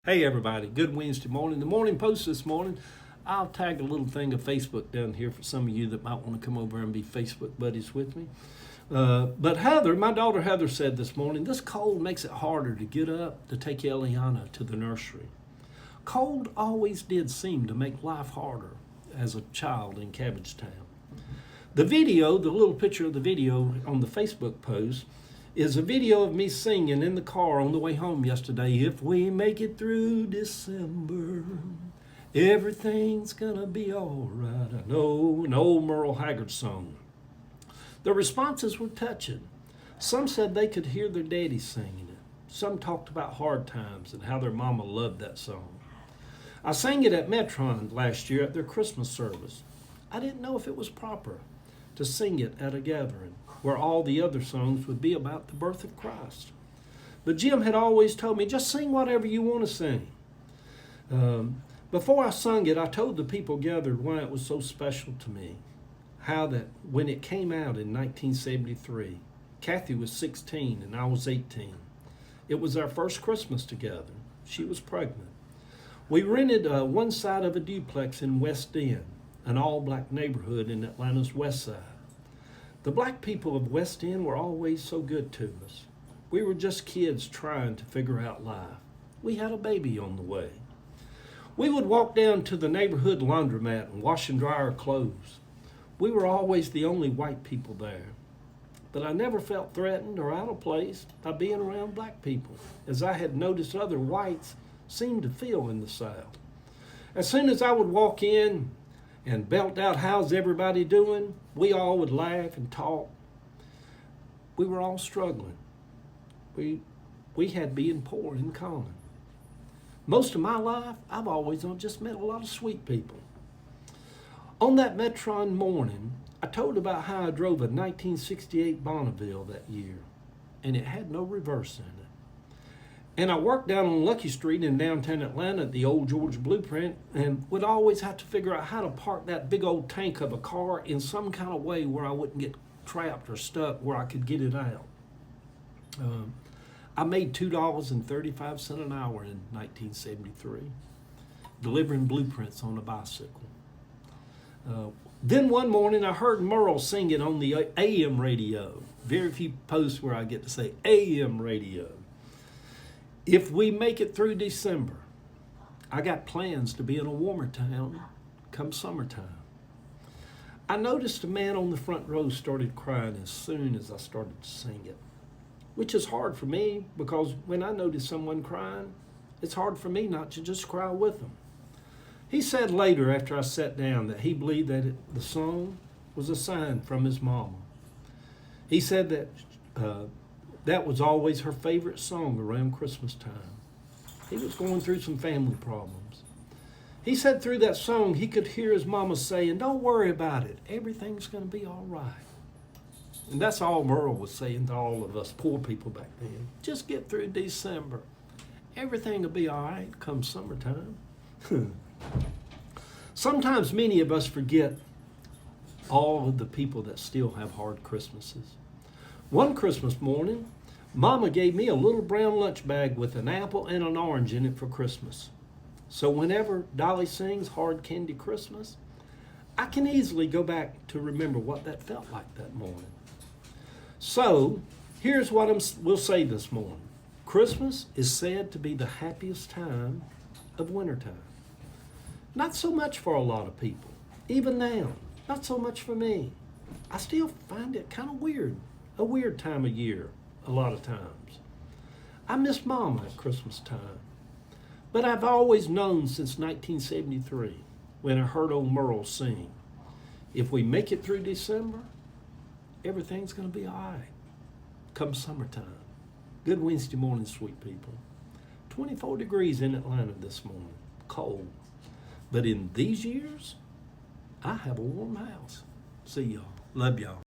Hey everybody, good Wednesday morning. The morning post this morning, I'll tag a little thing of Facebook down here for some of you that might want to come over and be Facebook buddies with me. But Heather, my daughter Heather said this morning, this cold makes it harder to get up to take Eliana to the nursery. Cold always did seem to make life harder as a child in Cabbagetown. The video, the little picture of the video on the Facebook post, is a video of me singing in the car on the way home yesterday. If we make it through December, everything's gonna be all right. I know, an old Merle Haggard song. The responses were touching. Some said they could hear their daddy singing it. Some talked about hard times and how their mama loved that song. I sang it at Metron last year at their Christmas service. I didn't know if it was proper to sing it at a gathering where all the other songs would be about the birth of Christ. But Jim had always told me, just sing whatever you want to sing. Before I sung it, I told the people gathered why it was so special to me. How that when it came out in 1973, Kathy was 16 and I was 18. It was our first Christmas together. She was pregnant. We rented one side of a duplex in West End, an all-black neighborhood in Atlanta's west side. The black people of West End were always so good to us. We were just kids trying to figure out life. We had a baby on the way. We would walk down to the neighborhood laundromat and wash and dry our clothes. We were always the only white people there. But I never felt threatened or out of place by being around black people, as I had noticed other whites seemed to feel in the South. As soon as I would walk in and belt out, how's everybody doing? We all would laugh and talk. We were all struggling. We had being poor in common. Most of my life, I've always just met a lot of sweet people. On that Metron morning, I told about how I drove a 1968 Bonneville that year, and it had no reverse in it. And I worked down on Lucky Street in downtown Atlanta at the old Georgia Blueprint and would always have to figure out how to park that big old tank of a car in some kind of way where I wouldn't get trapped or stuck, where I could get it out. I made $2.35 an hour in 1973, delivering blueprints on a bicycle. Then one morning I heard Merle singing on the AM radio. Very few posts where I get to say AM radio. If we make it through December, I got plans to be in a warmer town come summertime. I noticed a man on the front row started crying as soon as I started to sing it, which is hard for me because when I notice someone crying, it's hard for me not to just cry with them. He said later after I sat down that he believed that the song was a sign from his mama. He said that that was always her favorite song around Christmas time. He was going through some family problems. He said through that song he could hear his mama saying, don't worry about it, everything's going to be all right. And that's all Merle was saying to all of us poor people back then. Just get through December. Everything will be all right come summertime. Sometimes many of us forget all of the people that still have hard Christmases. One Christmas morning, Mama gave me a little brown lunch bag with an apple and an orange in it for Christmas. So whenever Dolly sings Hard Candy Christmas, I can easily go back to remember what that felt like that morning. So here's what we'll say this morning. Christmas is said to be the happiest time of wintertime. Not so much for a lot of people. Even now, not so much for me. I still find it kind of weird. A weird time of year, a lot of times. I miss Mama at Christmas time. But I've always known since 1973, when I heard old Merle sing, if we make it through December, everything's going to be all right come summertime. Good Wednesday morning, sweet people. 24 degrees in Atlanta this morning, cold. But in these years, I have a warm house. See y'all. Love y'all.